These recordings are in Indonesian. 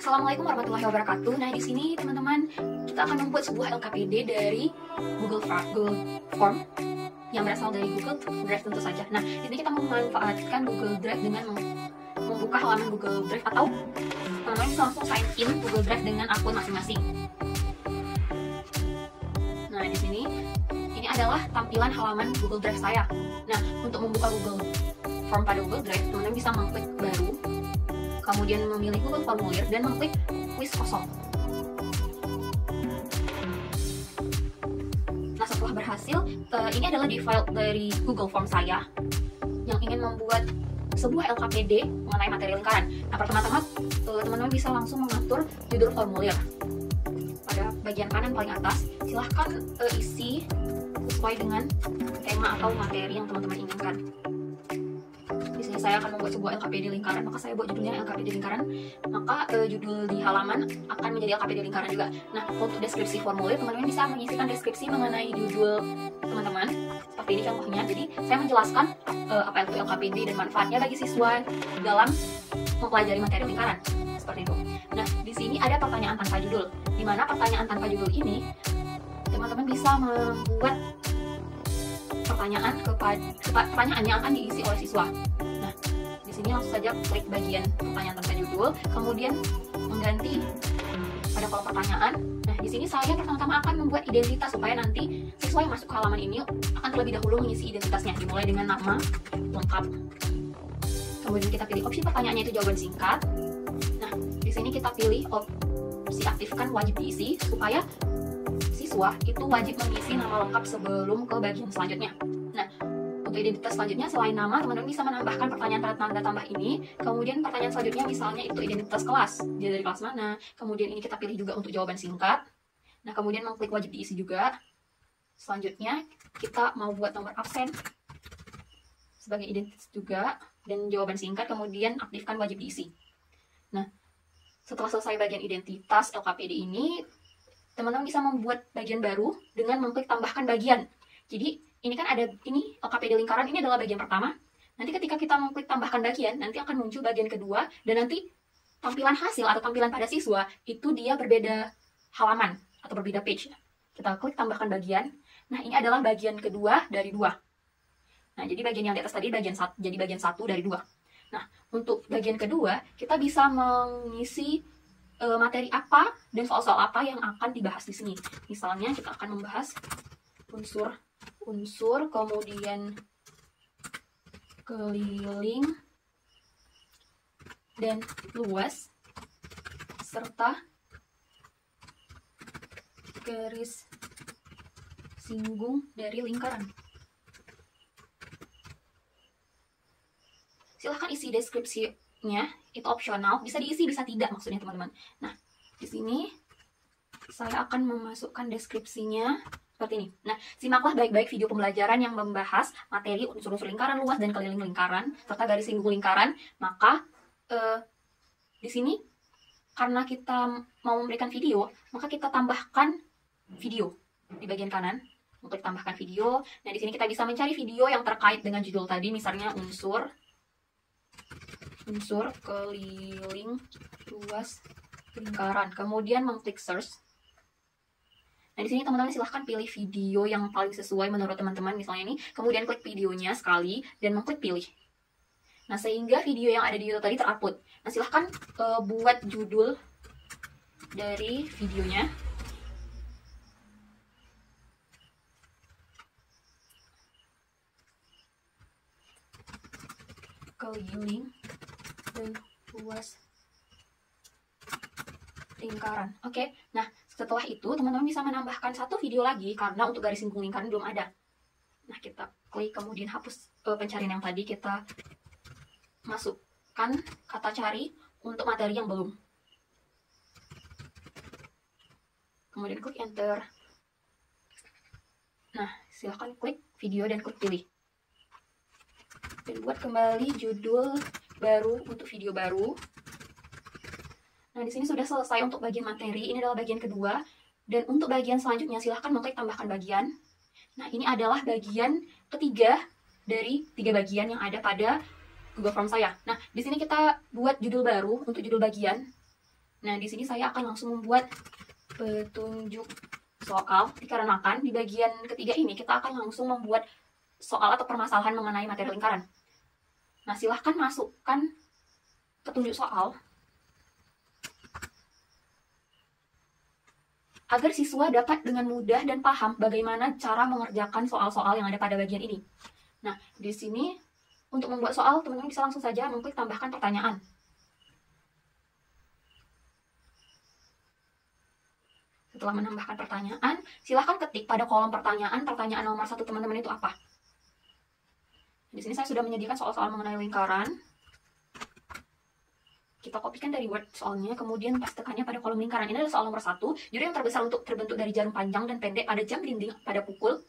Assalamualaikum warahmatullahi wabarakatuh. Nah, di sini teman-teman, kita akan membuat sebuah LKPD dari Google Form yang berasal dari Google Drive tentu saja. Nah, di sini kita memanfaatkan Google Drive dengan membuka halaman Google Drive, atau teman-teman bisa langsung sign in Google Drive dengan akun masing-masing. Nah, di sini ini adalah tampilan halaman Google Drive saya. Nah, untuk membuka Google Form pada Google Drive, teman-teman bisa mengklik baru, kemudian memilih Google Formulir dan mengklik kuis kosong. Nah, setelah berhasil, ini adalah di file dari Google Form saya yang ingin membuat sebuah LKPD mengenai materi lingkaran. Nah, pertama-tama teman-teman bisa langsung mengatur judul formulir. Pada bagian kanan paling atas, silahkan isi sesuai dengan tema atau materi yang teman-teman inginkan. Saya akan membuat sebuah LKPD lingkaran, maka saya buat judulnya LKPD lingkaran, maka judul di halaman akan menjadi LKPD lingkaran juga. Nah, untuk deskripsi formulir, teman-teman bisa mengisikan deskripsi mengenai judul teman-teman, seperti ini contohnya. Jadi, saya menjelaskan apa itu LKPD dan manfaatnya bagi siswa dalam mempelajari materi lingkaran, seperti itu. Nah, di sini ada pertanyaan tanpa judul, di mana pertanyaan tanpa judul ini, teman-teman bisa membuat pertanyaan yang akan diisi oleh siswa. Nah, di sini langsung saja klik bagian pertanyaan tanpa judul, kemudian mengganti pada kolom pertanyaan. Nah, di sini saya pertama-tama akan membuat identitas supaya nanti siswa yang masuk ke halaman ini akan terlebih dahulu mengisi identitasnya, dimulai dengan nama lengkap. Kemudian kita pilih opsi pertanyaannya itu jawaban singkat. Nah, di sini kita pilih opsi aktifkan wajib diisi supaya siswa itu wajib mengisi nama lengkap sebelum ke bagian selanjutnya. Nah, untuk identitas selanjutnya, selain nama, teman-teman bisa menambahkan pertanyaan tanda tambah ini. Kemudian pertanyaan selanjutnya misalnya itu identitas kelas, dia dari kelas mana. Kemudian ini kita pilih juga untuk jawaban singkat. Nah, kemudian mengklik wajib diisi juga. Selanjutnya kita mau buat nomor absen sebagai identitas juga, dan jawaban singkat, kemudian aktifkan wajib diisi. Nah, setelah selesai bagian identitas LKPD ini, teman-teman bisa membuat bagian baru dengan mengklik tambahkan bagian. Jadi ini kan ada ini LKPD lingkaran, ini adalah bagian pertama. Nanti ketika kita mengklik tambahkan bagian, nanti akan muncul bagian kedua, dan nanti tampilan hasil atau tampilan pada siswa itu dia berbeda halaman atau berbeda page. Kita klik tambahkan bagian. Nah, ini adalah bagian kedua dari 2. Nah, jadi bagian yang di atas tadi jadi bagian 1 dari 2. Nah, untuk bagian kedua kita bisa mengisi materi apa dan soal-soal apa yang akan dibahas di sini. Misalnya kita akan membahas unsur, kemudian keliling dan luas, serta garis singgung dari lingkaran. Silahkan isi deskripsinya, itu opsional, bisa diisi bisa tidak maksudnya teman-teman. Nah, di sini saya akan memasukkan deskripsinya seperti ini. Nah, simaklah baik-baik video pembelajaran yang membahas materi unsur-unsur lingkaran luas dan keliling lingkaran serta garis singgung lingkaran. Maka di sini karena kita mau memberikan video, maka kita tambahkan video di bagian kanan. Untuk tambahkan video. Nah, di sini kita bisa mencari video yang terkait dengan judul tadi, misalnya unsur keliling luas lingkaran, kemudian mengklik search. Nah, di sini teman-teman silahkan pilih video yang paling sesuai menurut teman-teman, misalnya ini, kemudian klik videonya sekali dan mengklik pilih. Nah, sehingga video yang ada di YouTube tadi terupload. Nah, silahkan buat judul dari videonya. Keliling dan luas lingkaran. Oke. Nah, setelah itu teman-teman bisa menambahkan satu video lagi karena untuk garis singgung lingkaran belum ada. Nah, kita klik kemudian hapus pencarian yang tadi, kita masukkan kata cari untuk materi yang belum. Kemudian klik enter. Nah, silahkan klik video dan klik pilih. Dan buat kembali judul baru untuk video baru. Nah, di sini sudah selesai untuk bagian materi. Ini adalah bagian kedua. Dan untuk bagian selanjutnya silahkan mengklik tambahkan bagian. Nah, ini adalah bagian ketiga dari 3 bagian yang ada pada Google Form saya. Nah, di sini kita buat judul baru untuk judul bagian. Nah, di sini saya akan langsung membuat petunjuk soal, dikarenakan di bagian ketiga ini kita akan langsung membuat soal atau permasalahan mengenai materi lingkaran. Nah, silahkan masukkan petunjuk soal agar siswa dapat dengan mudah dan paham bagaimana cara mengerjakan soal-soal yang ada pada bagian ini. Nah, di sini untuk membuat soal, teman-teman bisa langsung saja mengklik tambahkan pertanyaan. Setelah menambahkan pertanyaan, silahkan ketik pada kolom pertanyaan nomor 1 teman-teman itu apa. Di sini saya sudah menyediakan soal-soal mengenai lingkaran. Kita kopikan dari Word soalnya, kemudian pastekannya pada kolom lingkaran. Ini adalah soal nomor 1. Judul yang terbesar untuk terbentuk dari jarum panjang dan pendek pada jam dinding pada pukul.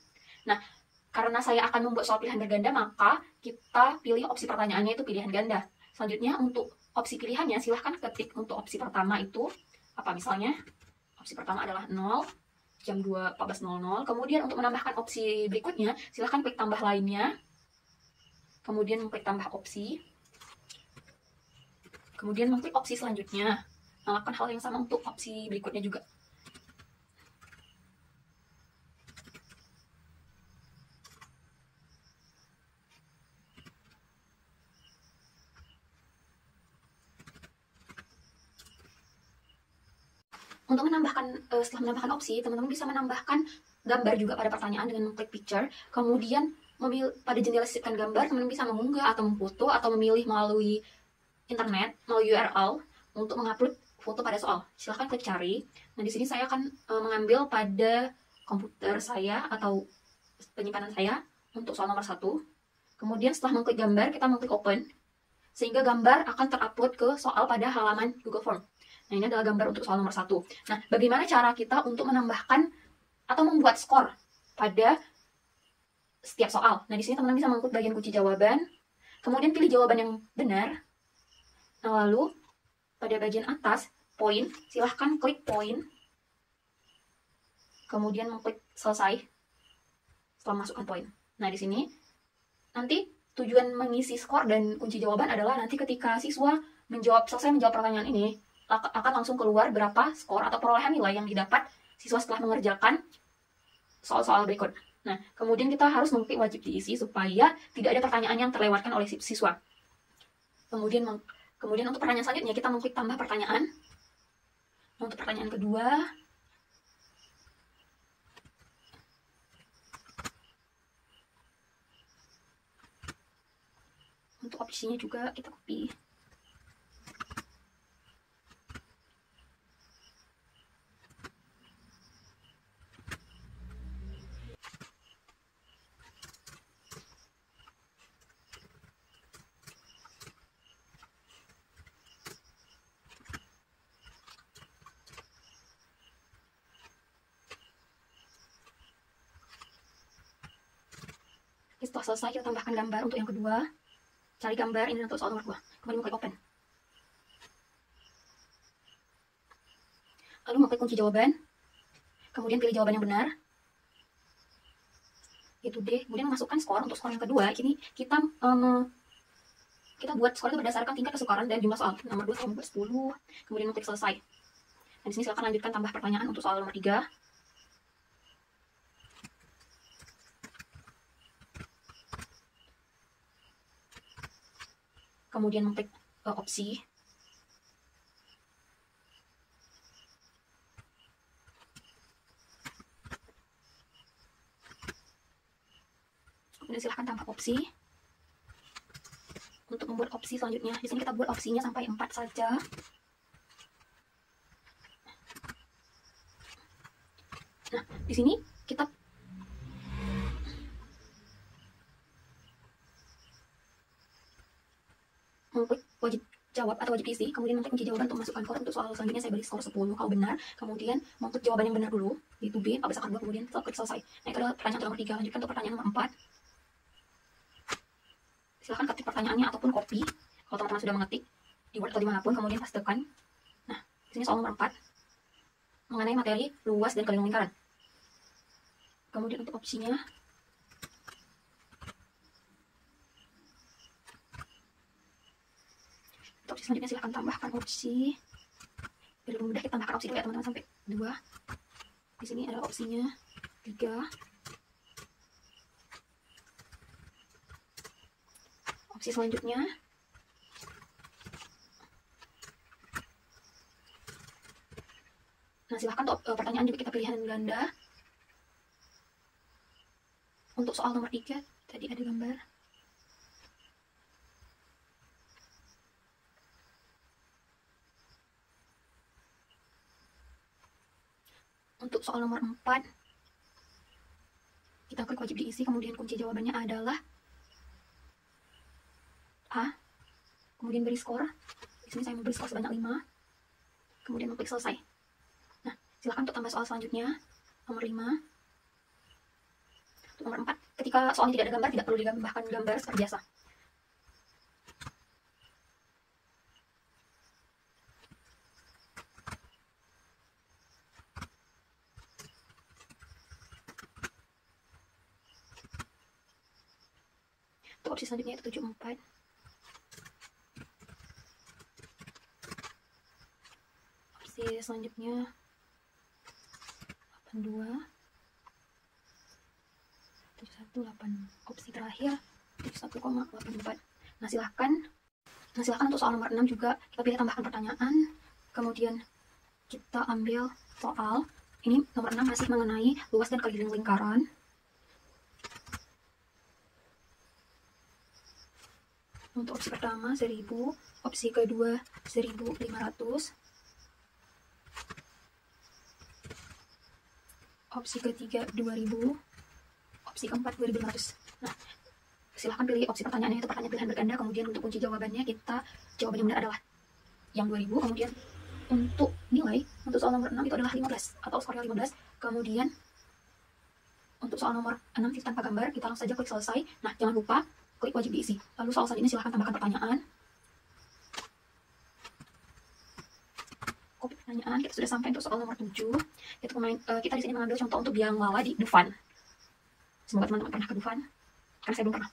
Nah, karena saya akan membuat soal pilihan berganda, maka kita pilih opsi pertanyaannya itu pilihan ganda. Selanjutnya, untuk opsi pilihannya, silahkan ketik untuk opsi pertama itu apa. Misalnya, opsi pertama adalah 0, jam 14.00. Kemudian untuk menambahkan opsi berikutnya, silahkan klik tambah lainnya. Kemudian mengklik tambah opsi. Kemudian mengklik opsi selanjutnya. Melakukan hal yang sama untuk opsi berikutnya juga. Untuk menambahkan, setelah menambahkan opsi, teman-teman bisa menambahkan gambar juga pada pertanyaan dengan mengklik picture. Kemudian pada jendela sisipkan gambar, teman-teman bisa mengunggah atau memfoto atau memilih melalui internet, melalui URL untuk mengupload foto pada soal. Silahkan klik cari. Nah, di sini saya akan mengambil pada komputer saya atau penyimpanan saya untuk soal nomor 1. Kemudian setelah mengklik gambar, kita mengklik open, sehingga gambar akan terupload ke soal pada halaman Google Form. Nah, ini adalah gambar untuk soal nomor 1. Nah, bagaimana cara kita untuk menambahkan atau membuat skor pada setiap soal? Nah, di sini teman-teman bisa mengklik bagian kunci jawaban, kemudian pilih jawaban yang benar. Nah, lalu pada bagian atas, poin, silahkan klik poin, kemudian mengklik selesai setelah masukkan poin. Nah, di sini nanti tujuan mengisi skor dan kunci jawaban adalah nanti ketika siswa selesai menjawab pertanyaan ini, akan langsung keluar berapa skor atau perolehan nilai yang didapat siswa setelah mengerjakan soal-soal berikut. Nah, kemudian kita harus mengklik wajib diisi supaya tidak ada pertanyaan yang terlewatkan oleh siswa. Kemudian untuk pertanyaan selanjutnya kita mengklik tambah pertanyaan. Untuk pertanyaan kedua, untuk opsinya juga kita copy. Setelah selesai, kita tambahkan gambar untuk yang kedua. Cari gambar, ini untuk soal nomor 2. Kemudian mengklik open. Lalu mengklik kunci jawaban. Kemudian pilih jawaban yang benar. Itu D. Kemudian masukkan skor untuk skor yang kedua. Ini kita buat skor itu berdasarkan tingkat kesukaran dan jumlah soal. Nomor 2 saya membuat 10. Kemudian mengklik selesai. Dan di sini silakan lanjutkan tambah pertanyaan untuk soal nomor 3. Kemudian mengklik opsi. Kemudian silahkan tambah opsi. Untuk membuat opsi selanjutnya, di sini kita buat opsinya sampai 4 saja. Nah, di sini kita mengklik wajib jawab atau wajib isi, kemudian mengklik kunci jawaban untuk masukkan skor. Untuk soal selanjutnya saya beri skor 10 kalau benar, kemudian mengklik jawaban yang benar dulu, yaitu B, 4/2, kemudian klik selesai. Nah, itu adalah pertanyaan nomor 3. Lanjutkan untuk pertanyaan nomor 4. Silahkan ketik pertanyaannya ataupun copy kalau teman-teman sudah mengetik di Word atau dimanapun, kemudian pastekan. Nah, di sini soal nomor 4 mengenai materi luas dan keliling lingkaran. Kemudian untuk opsinya, untuk opsi selanjutnya silahkan tambahkan opsi. Biar lebih mudah kita tambahkan opsi dulu ya teman-teman, sampai 2. Di sini ada opsinya 3. Opsi selanjutnya nah silahkan untuk pertanyaan juga kita pilihan ganda. Untuk soal nomor 3 tadi ada gambar. Untuk soal nomor 4 kita klik wajib diisi, kemudian kunci jawabannya adalah A, kemudian beri skor. Di sini saya memberi skor sebanyak 5, kemudian klik selesai. Nah, silakan untuk tambah soal selanjutnya, nomor 5. Untuk nomor 4, ketika soalnya tidak ada gambar, tidak perlu ditambahkan gambar seperti biasa. Untuk opsi selanjutnya itu 74. Opsi selanjutnya 82. 71,8. Opsi terakhir 71,84. Nah silahkan untuk soal nomor 6 juga kita pilih tambahkan pertanyaan, kemudian kita ambil soal. Ini nomor 6 masih mengenai luas dan keliling lingkaran. Untuk opsi pertama 1000, opsi kedua 1500, opsi ketiga 2000, opsi keempat 2500. Nah, silahkan pilih opsi pertanyaannya, itu pertanyaan pilihan berganda. Kemudian untuk kunci jawabannya jawaban yang benar adalah yang 2000. Kemudian untuk nilai, untuk soal nomor 6 itu adalah 15 atau skornya 15. Kemudian untuk soal nomor 6 tanpa gambar, kita langsung saja klik selesai. Nah, jangan lupa klik wajib diisi. Lalu soal selanjutnya silahkan tambahkan pertanyaan. Kopi pertanyaan. Kita sudah sampai untuk soal nomor 7. Kita di sini mengambil contoh untuk biang lala di Dufan. Semoga teman-teman pernah ke Dufan, karena saya belum pernah.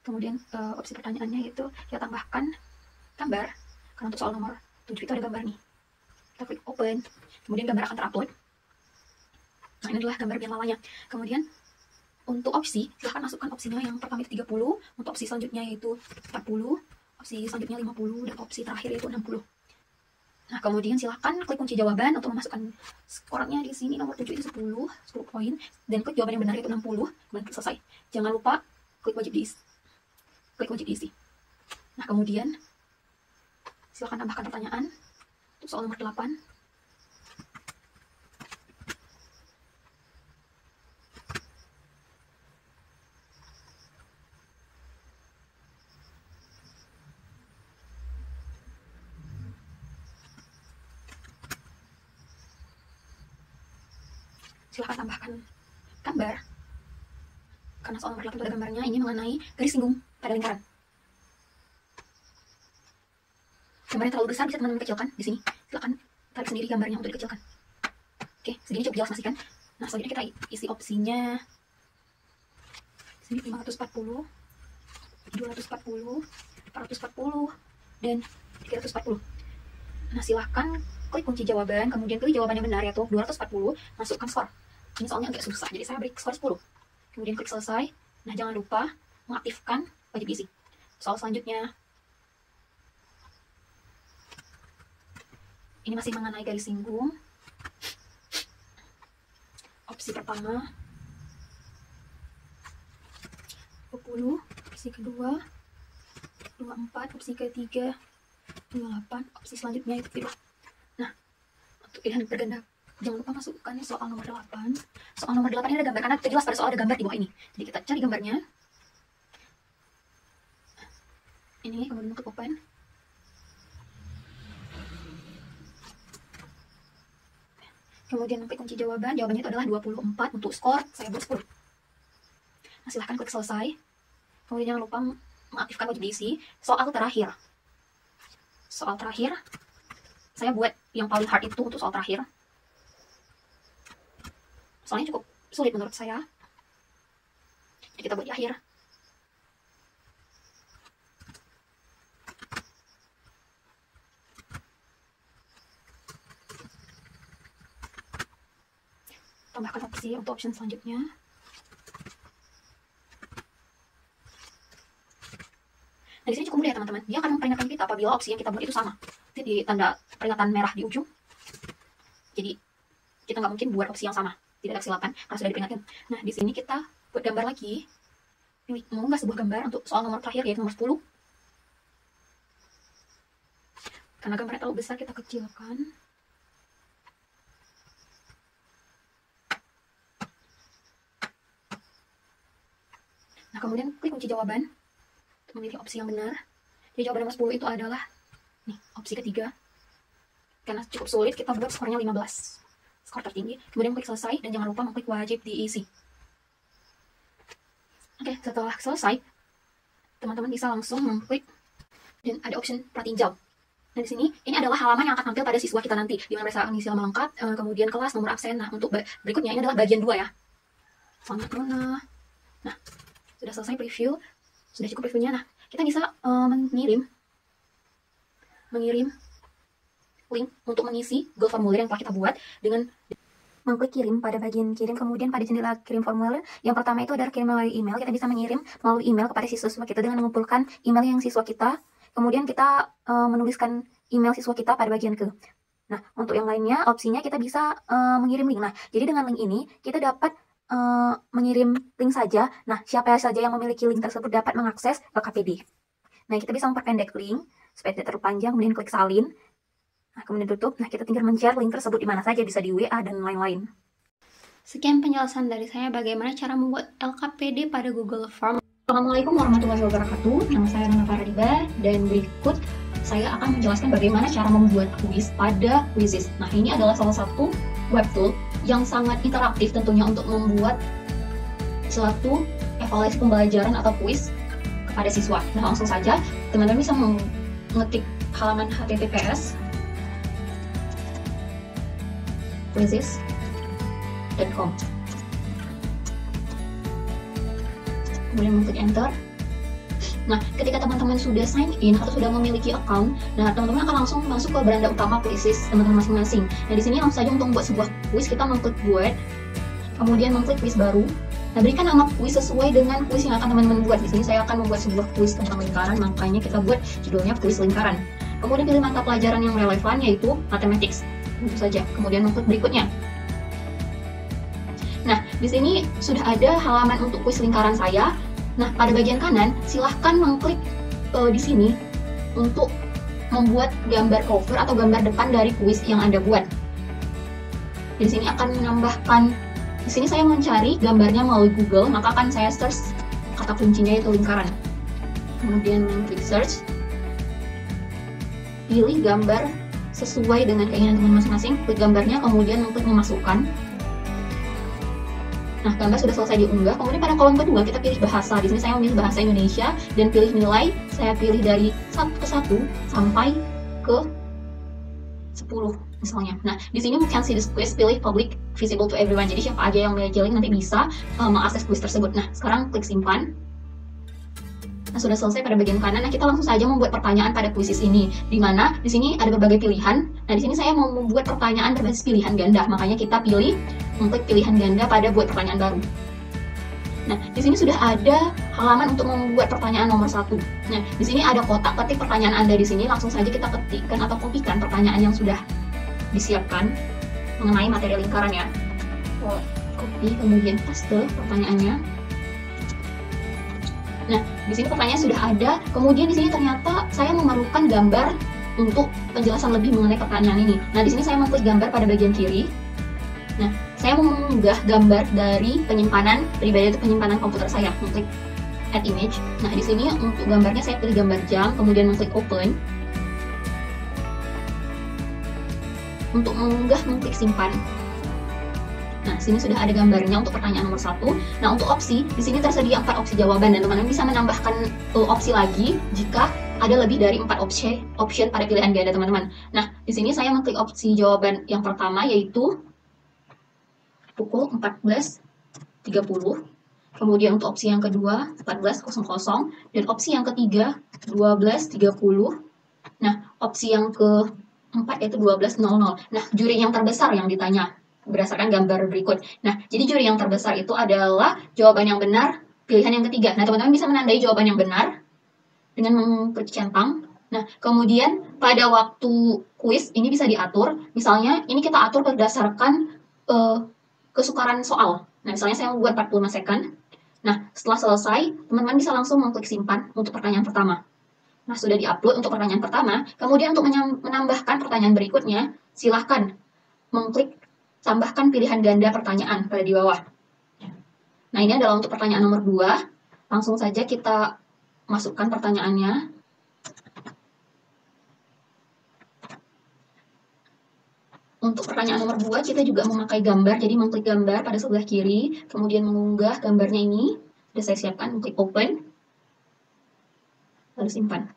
Kemudian opsi pertanyaannya itu kita tambahkan gambar. Karena untuk soal nomor 7 itu ada gambar nih. Kita klik open, kemudian gambar akan terupload. Nah, ini adalah gambar biang lalanya. Kemudian untuk opsi, silahkan masukkan opsinya. Yang pertama itu 30, untuk opsi selanjutnya yaitu 40, opsi selanjutnya 50, dan opsi terakhir yaitu 60. Nah, kemudian silahkan klik kunci jawaban untuk memasukkan skornya. Di sini nomor 7 itu 10 poin, dan klik jawaban yang benar yaitu 60, kemudian klik selesai. Jangan lupa klik wajib diisi. Nah, kemudian silahkan tambahkan pertanyaan untuk soal nomor 8. Silahkan tambahkan gambar. Karena soal nomor 8 itu ada gambarnya, ini mengenai garis singgung pada lingkaran. Gambarnya terlalu besar, bisa teman-teman kecilkan di sini. Silahkan tarik sendiri gambarnya untuk dikecilkan. Oke, segini cukup jelas masih kan? Nah, selanjutnya kita isi opsinya. Di sini 540, 240, 440, dan 340. Nah, silahkan klik kunci jawaban, kemudian pilih jawabannya benar yaitu 240, masukkan skor. Ini soalnya agak susah, jadi saya beri skor 10. Kemudian klik selesai. Nah, jangan lupa mengaktifkan wajib isi. Soal selanjutnya, ini masih mengenai garis singgung. Opsi pertama 20, opsi kedua 24, opsi ketiga 28, opsi selanjutnya itu 5. Nah, untuk pilihan berganda, jangan lupa masukkan soal nomor 8. Soal nomor 8 ini ada gambar, karena jelas pada soal ada gambar di bawah ini. Jadi kita cari gambarnya. Ini, kemudian klik open. Kemudian klik kunci jawaban, jawabannya itu adalah 24 untuk skor, saya buat 10. Nah, silahkan klik selesai. Kemudian jangan lupa mengaktifkan wajib diisi. Soal terakhir, saya buat yang paling hard itu untuk soal terakhir. Soalnya cukup sulit menurut saya. Jadi kita buat di akhir. tambahkan opsi untuk option selanjutnya. Nah, di sini cukup mudah ya teman-teman. Dia akan memperingatkan kita apabila opsi yang kita buat itu sama. Jadi di tanda peringatan merah di ujung. Jadi kita nggak mungkin buat opsi yang sama. Tidak ada kesilapan karena sudah diperingatkan. Nah, di sini kita buat gambar lagi. Pilih mengunggah sebuah gambar untuk soal nomor terakhir yaitu nomor 10. Karena gambarnya terlalu besar, kita kecilkan. Nah, kemudian klik kunci jawaban untuk memilih opsi yang benar. Jadi jawaban nomor 10 itu adalah nih, opsi ketiga. Karena cukup sulit, kita buat skornya 15. Skor tertinggi. Kemudian klik selesai dan jangan lupa mengklik wajib diisi. Oke, setelah selesai, teman-teman bisa langsung mengklik dan ada option pratinjau. Nah, di sini ini adalah halaman yang akan tampil pada siswa kita nanti, di mana mereka akan ngisi nama lengkap, kemudian kelas, nomor absen. Nah, untuk berikutnya ini adalah bagian 2 ya. Selamat Luna. Nah, sudah selesai preview, sudah cukup previewnya. Nah, kita bisa mengirim link untuk mengisi Google formulir yang telah kita buat dengan mengklik kirim pada bagian kirim, kemudian pada jendela kirim formulir. Yang pertama itu adalah kirim melalui email. Kita bisa mengirim melalui email kepada siswa kita dengan mengumpulkan email yang siswa kita. Kemudian kita menuliskan email siswa kita pada bagian ke. Nah, untuk yang lainnya, opsinya kita bisa mengirim link. Nah, jadi dengan link ini, kita dapat mengirim link saja. Nah, siapa saja yang memiliki link tersebut dapat mengakses LKPD. Nah, kita bisa memperpendek link supaya tidak terlalu panjang, kemudian klik salin. Nah, kemudian tutup. Nah, kita tinggal men-share link tersebut di mana saja, bisa di WA dan lain-lain. Sekian penjelasan dari saya bagaimana cara membuat LKPD pada Google Form. Assalamualaikum warahmatullahi wabarakatuh. Nama saya Rana Faradiba dan berikut saya akan menjelaskan bagaimana cara membuat kuis pada Quizizz. Nah, ini adalah salah satu web tool yang sangat interaktif tentunya untuk membuat suatu evaluasi pembelajaran atau kuis kepada siswa. Nah, langsung saja teman-teman bisa mengetik halaman https quizizz.com, kemudian mengklik enter. Nah, ketika teman-teman sudah sign in atau sudah memiliki account, nah teman-teman akan langsung masuk ke beranda utama Quizizz teman-teman masing-masing. Nah, di sini langsung saja untuk membuat sebuah kuis, kita mengklik buat, kemudian mengklik kuis baru. Nah, berikan nama kuis sesuai dengan kuis yang akan teman-teman buat. Di sini saya akan membuat sebuah kuis tentang lingkaran, makanya kita buat judulnya kuis lingkaran. Kemudian pilih mata pelajaran yang relevan yaitu mathematics. Tentu saja. Kemudian mengklik berikutnya. Nah, di sini sudah ada halaman untuk kuis lingkaran saya. Nah, pada bagian kanan, silahkan mengklik di sini untuk membuat gambar cover atau gambar depan dari kuis yang Anda buat. Di sini akan menambahkan, di sini saya mencari gambarnya melalui Google, maka akan saya search kata kuncinya yaitu lingkaran. Kemudian mengklik search, pilih gambar sesuai dengan keinginan teman masing-masing, klik gambarnya, kemudian mengklik memasukkan. Nah, gambar sudah selesai diunggah. Kemudian pada kolom kedua kita pilih bahasa. Di sini saya memilih bahasa Indonesia dan pilih nilai. Saya pilih dari 1 ke 1 sampai ke 10 misalnya. Nah, di sini we can see this quiz, pilih public visible to everyone. Jadi siapa aja yang memiliki link nanti bisa mengakses quiz tersebut. Nah, sekarang klik simpan. Nah, sudah selesai pada bagian kanan. Nah, kita langsung saja membuat pertanyaan pada Quizizz ini. Di mana di sini ada berbagai pilihan. Nah, di sini saya mau membuat pertanyaan berbasis pilihan ganda. Makanya kita pilih mengklik pilihan ganda pada buat pertanyaan baru. Nah, di sini sudah ada halaman untuk membuat pertanyaan nomor 1. Nah, di sini ada kotak, ketik pertanyaan Anda di sini. Langsung saja kita ketikkan atau kopikan pertanyaan yang sudah disiapkan mengenai materi lingkaran ya. Copy, kemudian paste pertanyaannya. Nah, di sini pertanyaan sudah ada. Kemudian di sini ternyata saya memerlukan gambar untuk penjelasan lebih mengenai pertanyaan ini. Nah, di sini saya mengklik gambar pada bagian kiri. Nah, saya mau mengunggah gambar dari penyimpanan pribadi atau penyimpanan komputer saya. Mengklik add image. Nah, di sini untuk gambarnya saya pilih gambar jam, kemudian mengklik open. Untuk mengunggah mengklik simpan. Nah, sini sudah ada gambarnya untuk pertanyaan nomor 1. Nah, untuk opsi, di sini tersedia 4 opsi jawaban dan teman-teman bisa menambahkan opsi lagi jika ada lebih dari 4 option pada pilihan ganda teman-teman. Nah, di sini saya mengklik opsi jawaban yang pertama yaitu pukul 14.30. Kemudian untuk opsi yang kedua 14.00 dan opsi yang ketiga 12.30. Nah, opsi yang keempat yaitu 12.00. Nah, juri yang terbesar yang ditanya. berdasarkan gambar berikut. Nah, jadi juri yang terbesar itu adalah jawaban yang benar, pilihan yang ketiga. Nah, teman-teman bisa menandai jawaban yang benar dengan mengklik centang. Nah, kemudian pada waktu kuis ini bisa diatur. Misalnya, ini kita atur berdasarkan kesukaran soal. Nah, misalnya saya buat 45 second. Nah, setelah selesai, teman-teman bisa langsung mengklik simpan untuk pertanyaan pertama. Nah, sudah di-upload untuk pertanyaan pertama. Kemudian untuk menambahkan pertanyaan berikutnya, silahkan mengklik tambahkan pilihan ganda pertanyaan pada di bawah. Nah, ini adalah untuk pertanyaan nomor 2. Langsung saja kita masukkan pertanyaannya. Untuk pertanyaan nomor 2, kita juga memakai gambar. Jadi, mengklik gambar pada sebelah kiri, kemudian mengunggah gambarnya ini. Sudah saya siapkan, klik open, lalu simpan.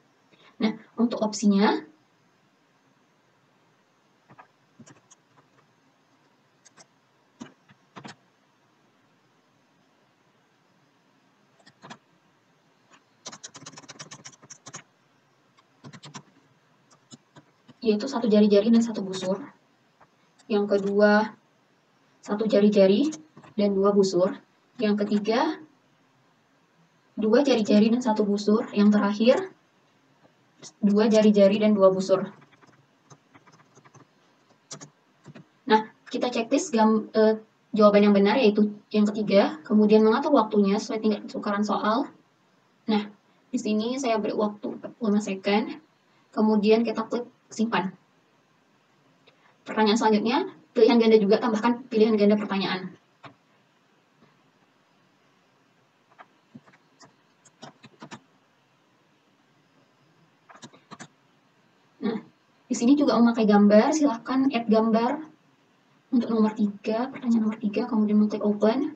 Nah, untuk opsinya, yaitu satu jari-jari dan satu busur. Yang kedua, satu jari-jari dan 2 busur. Yang ketiga, 2 jari-jari dan 1 busur. Yang terakhir, 2 jari-jari dan 2 busur. Nah, kita checklist jawaban yang benar, yaitu yang ketiga. Kemudian mengatur waktunya sesuai tingkat kesukaran soal. Nah, di sini saya beri waktu 45 second. Kemudian kita klik simpan. Pertanyaan selanjutnya, pilihan ganda juga, tambahkan pilihan ganda pertanyaan. Nah, di sini juga memakai gambar, silahkan add gambar. Untuk nomor 3, pertanyaan nomor 3, kemudian mengklik open.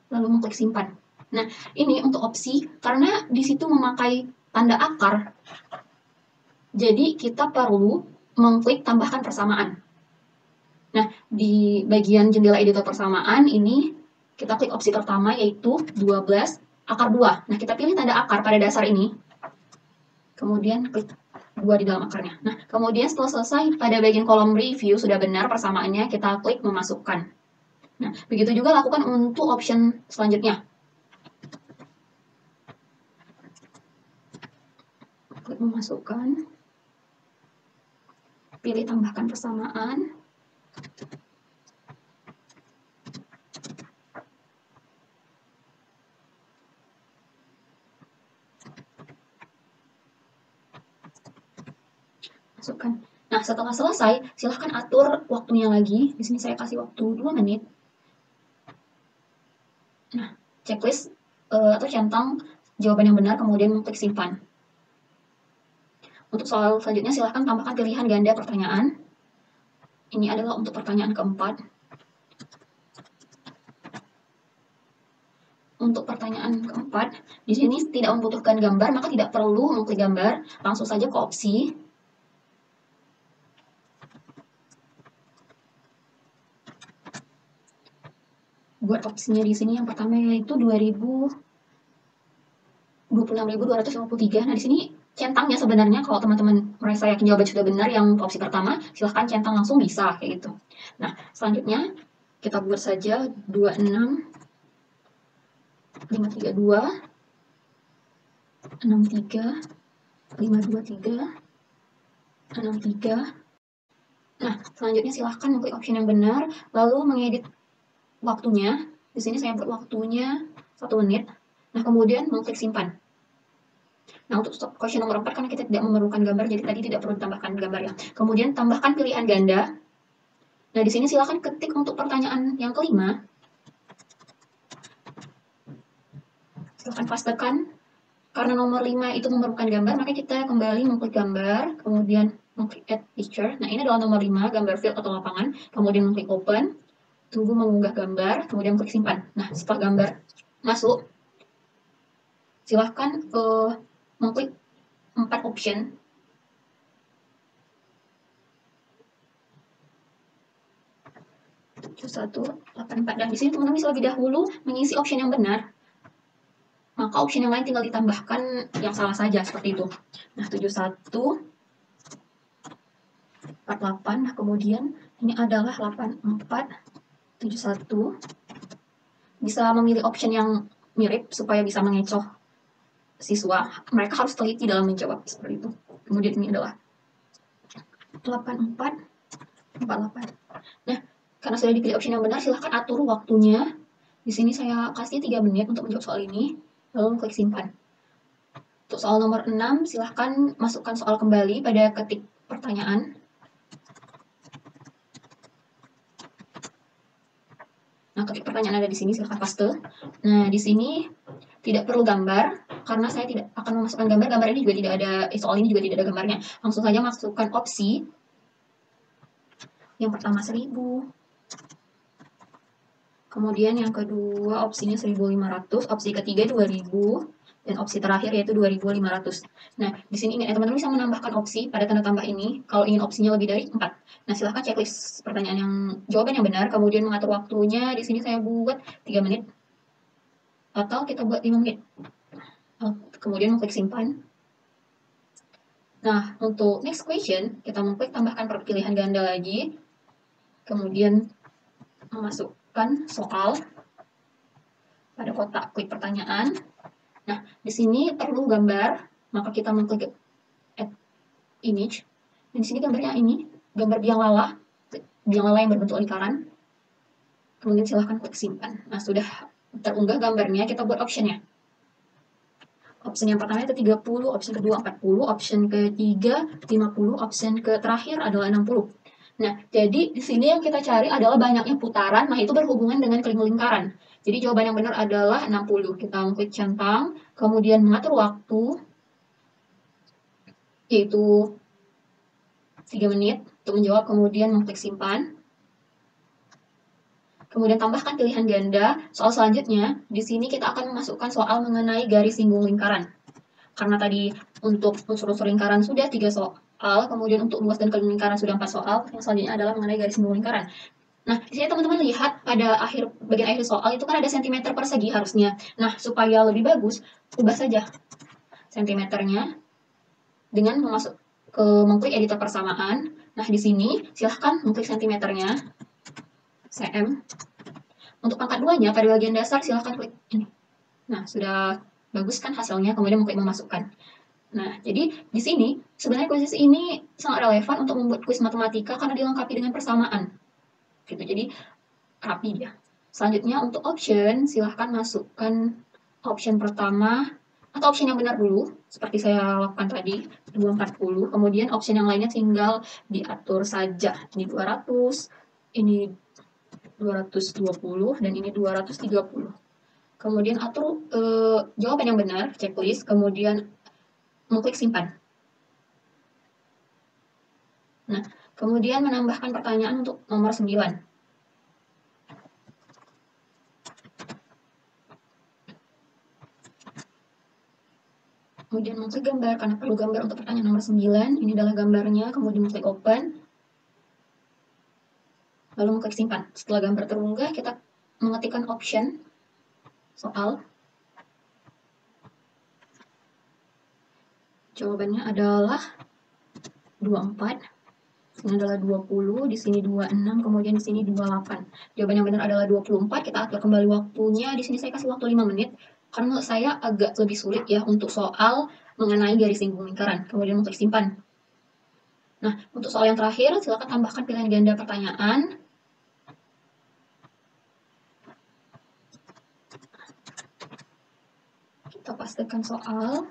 Lalu mengklik simpan. Nah, ini untuk opsi, karena di situ memakai tanda akar, jadi kita perlu mengklik tambahkan persamaan. Nah, di bagian jendela editor persamaan ini, kita klik opsi pertama, yaitu 12 akar 2. Nah, kita pilih tanda akar pada dasar ini. Kemudian klik 2 di dalam akarnya. Nah, kemudian setelah selesai, pada bagian kolom review sudah benar persamaannya, kita klik memasukkan. Nah, begitu juga lakukan untuk option selanjutnya. Klik memasukkan. Pilih tambahkan persamaan. Masukkan. Nah, setelah selesai, silahkan atur waktunya lagi. Di sini saya kasih waktu 2 menit. Nah, checklist atau centang jawaban yang benar, kemudian mengklik simpan. Untuk soal selanjutnya, silahkan tambahkan pilihan ganda pertanyaan. Ini adalah untuk pertanyaan keempat. Untuk pertanyaan keempat, di sini tidak membutuhkan gambar, maka tidak perlu mengklik gambar. Langsung saja ke opsi. Buat opsinya di sini yang pertama yaitu 26.253. Nah, di sini centangnya sebenarnya kalau teman-teman merasa yakin jawaban sudah benar yang opsi pertama, silahkan centang langsung bisa kayak gitu. Nah, selanjutnya kita buat saja 26532 63 523 63. Nah, selanjutnya silahkan mengklik option yang benar, lalu mengedit waktunya. Di sini saya buat waktunya 1 menit. Nah, kemudian mengklik simpan. Nah, untuk question nomor 4, karena kita tidak memerlukan gambar, jadi tadi tidak perlu ditambahkan gambar ya. Kemudian tambahkan pilihan ganda. Nah, di sini silakan ketik untuk pertanyaan yang kelima. Silakan pastekan. Karena nomor 5 itu memerlukan gambar, maka kita kembali mengklik gambar, kemudian mengklik add picture. Nah, ini adalah nomor 5, gambar field atau lapangan. Kemudian mengklik open. Tunggu mengunggah gambar, kemudian klik simpan. Nah, setelah gambar masuk, silahkan mengklik 4 option. Satu 84. Dan di sini teman-teman bisa lebih dahulu mengisi option yang benar. Maka option yang lain tinggal ditambahkan yang salah saja, seperti itu. Nah, 71 48. Nah, kemudian ini adalah 8471. Bisa memilih option yang mirip supaya bisa mengecoh siswa. Mereka harus teliti dalam menjawab seperti itu. Kemudian ini adalah 8448. Nah, karena sudah dipilih option yang benar, silahkan atur waktunya. Di sini saya kasih 3 menit untuk menjawab soal ini, lalu klik simpan. Untuk soal nomor 6, silahkan masukkan soal kembali pada ketik pertanyaan. Nah, ketik pertanyaan ada di sini, silahkan paste. Nah, di sini tidak perlu gambar, karena saya tidak akan memasukkan gambar. Gambar ini juga tidak ada, soal ini juga tidak ada gambarnya. Langsung saja masukkan opsi. Yang pertama 1000. Kemudian yang kedua opsinya 1500, opsi ketiga 2000. Dan opsi terakhir yaitu 2500. Nah, di sini ingat ya, teman-teman bisa menambahkan opsi pada tanda tambah ini kalau ingin opsinya lebih dari 4. Nah, silahkan checklist pertanyaan yang jawaban yang benar, kemudian mengatur waktunya. Di sini saya buat 3 menit. Atau kita buat 5 menit. Kemudian mengklik simpan. Nah, untuk next question, kita mengklik tambahkan pilihan ganda lagi. Kemudian memasukkan soal pada kotak klik pertanyaan. Nah, di sini perlu gambar, maka kita mengklik add image. Dan di sini gambarnya ini, gambar biang lala yang berbentuk lingkaran. Kemudian silahkan klik simpan. Nah, sudah terunggah gambarnya, kita buat optionnya. Option yang pertama itu 30, option kedua 40, option ketiga 50, option terakhir adalah 60. Nah, jadi di sini yang kita cari adalah banyaknya putaran, nah itu berhubungan dengan lingkaran. Jadi jawaban yang benar adalah 60. Kita mengklik centang, kemudian mengatur waktu, yaitu 3 menit untuk menjawab, kemudian mengklik simpan. Kemudian tambahkan pilihan ganda. Soal selanjutnya, di sini kita akan memasukkan soal mengenai garis singgung lingkaran. Karena tadi untuk unsur-unsur lingkaran sudah 3 soal, kemudian untuk luas dan lingkaran sudah 4 soal, yang selanjutnya adalah mengenai garis singgung lingkaran. Nah, di sini teman-teman lihat pada bagian akhir soal itu kan ada sentimeter persegi harusnya. Nah, supaya lebih bagus, ubah saja sentimeternya dengan mengklik editor persamaan. Nah, di sini silahkan mengklik sentimeternya, cm. Untuk pangkat 2-nya, pada bagian dasar silahkan klik ini. Nah, sudah bagus kan hasilnya, kemudian mengklik memasukkan. Nah, jadi di sini sebenarnya kuis ini sangat relevan untuk membuat kuis matematika karena dilengkapi dengan persamaan. Gitu, jadi rapi dia. Selanjutnya untuk option, silahkan masukkan option pertama atau option yang benar dulu, seperti saya lakukan tadi, 240. Kemudian option yang lainnya tinggal diatur saja. Ini 200, ini 220, dan ini 230. Kemudian atur jawaban yang benar, checklist, kemudian mengklik simpan. Nah, kemudian menambahkan pertanyaan untuk nomor 9. Kemudian mengklik gambar, karena perlu gambar untuk pertanyaan nomor 9. Ini adalah gambarnya, kemudian mengklik open. Lalu mengklik simpan. Setelah gambar terunggah, kita mengetikkan option soal. Jawabannya adalah 24. Ini adalah 20, di sini 26, kemudian di sini 28. Jawaban yang benar adalah 24. Kita atur kembali waktunya. Di sini saya kasih waktu 5 menit. Karena menurut saya agak lebih sulit ya untuk soal mengenai garis singgung lingkaran. Kemudian mengklik simpan. Nah, untuk soal yang terakhir, silakan tambahkan pilihan ganda pertanyaan. Kita pastikan soal.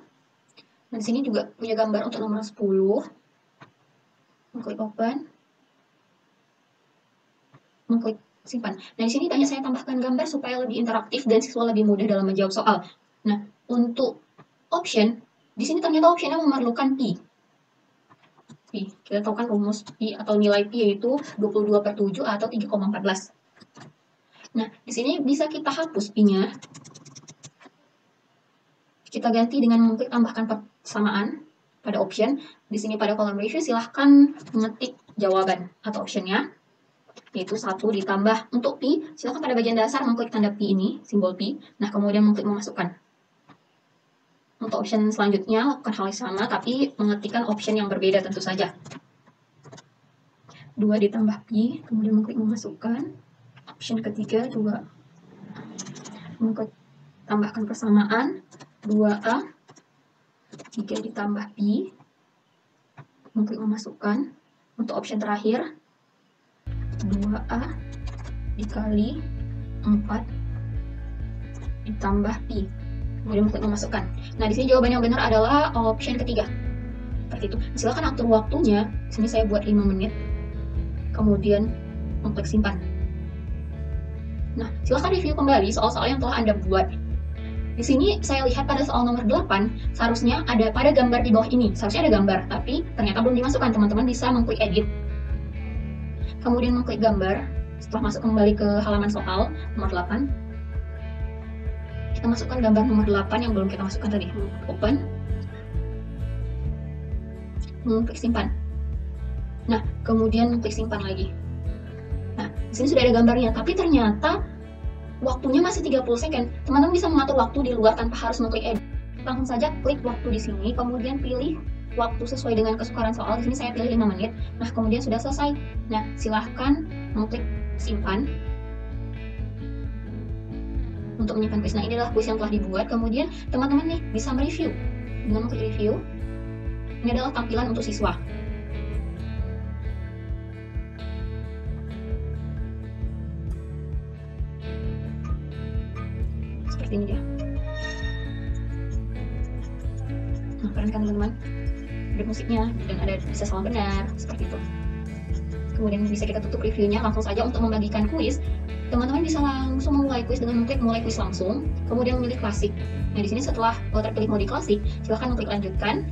Nah, di sini juga punya gambar untuk nomor 10. Mengklik open. Mengklik simpan. Nah, di sini tanya saya tambahkan gambar supaya lebih interaktif dan siswa lebih mudah dalam menjawab soal. Nah, untuk option, di sini ternyata optionnya memerlukan pi. Kita tahu kan rumus pi atau nilai pi yaitu 22/7 atau 3,14. Nah, di sini bisa kita hapus pi-nya. Kita ganti dengan mengklik tambahkan persamaan pada option. Di sini pada column ratio silahkan mengetik jawaban atau optionnya, yaitu 1 ditambah untuk pi, silahkan pada bagian dasar mengklik tanda pi ini, simbol pi. Nah, kemudian mengklik memasukkan. Untuk option selanjutnya, lakukan hal yang sama, tapi mengetikkan option yang berbeda tentu saja. 2 ditambah pi, kemudian mengklik memasukkan. Option ketiga 2. Mengklik tambahkan persamaan 2A 3 ditambah pi, mengklik memasukkan. Untuk option terakhir 2A dikali 4 ditambah pi, kemudian mengklik memasukkan. Nah, di sini jawaban yang benar adalah option ketiga. Seperti itu. Silakan atur waktunya. Di sini saya buat 5 menit. Kemudian mengklik simpan. Nah, silakan review kembali soal-soal yang telah Anda buat. Di sini saya lihat pada soal nomor 8, seharusnya ada pada gambar di bawah ini. Seharusnya ada gambar, tapi ternyata belum dimasukkan. Teman-teman bisa mengklik edit. Kemudian mengklik gambar. Setelah masuk kembali ke halaman soal nomor 8, kita masukkan gambar nomor 8 yang belum kita masukkan tadi. Open. Mengklik simpan. Nah, kemudian klik simpan lagi. Nah, di sini sudah ada gambarnya, tapi ternyata waktunya masih 30 second. Teman-teman bisa mengatur waktu di luar tanpa harus mengklik edit. Langsung saja klik waktu di sini, kemudian pilih waktu sesuai dengan kesukaran soal. Di sini saya pilih 5 menit. Nah, kemudian sudah selesai. Nah, silahkan mengklik simpan untuk menyimpan kuis. Nah, ini adalah kuis yang telah dibuat. Kemudian teman-teman nih bisa mereview dengan mengklik review. Ini adalah tampilan untuk siswa. Seperti ini dia. Nah, keren kan teman-teman? Ada musiknya dan ada bisa salah benar, seperti itu. Kemudian bisa kita tutup reviewnya. Langsung saja untuk membagikan kuis, teman-teman bisa langsung memulai kuis dengan mengklik mulai kuis langsung, kemudian memilih klasik. Nah, di sini setelah terpilih mode klasik, silahkan mengklik lanjutkan.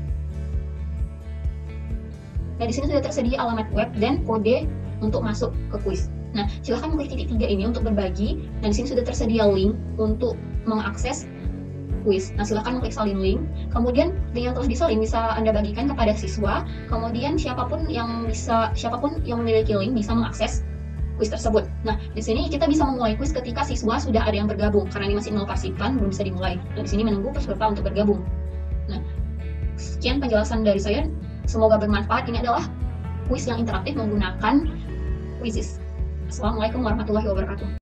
Nah, di sini sudah tersedia alamat web dan kode untuk masuk ke kuis. Nah, silahkan mengklik titik 3 ini untuk berbagi. Nah, di sini sudah tersedia link untuk mengakses kuis. Nah, silahkan mengklik salin link. Kemudian link yang telah disalin bisa Anda bagikan kepada siswa. Kemudian siapapun yang memiliki link bisa mengakses kuis tersebut. Nah, di sini kita bisa memulai kuis ketika siswa sudah ada yang bergabung. Karena ini masih 0 partisipan, belum bisa dimulai. Nah, di sini menunggu peserta untuk bergabung. Nah, sekian penjelasan dari saya. Semoga bermanfaat. Ini adalah kuis yang interaktif menggunakan Quizizz. Assalamualaikum warahmatullahi wabarakatuh.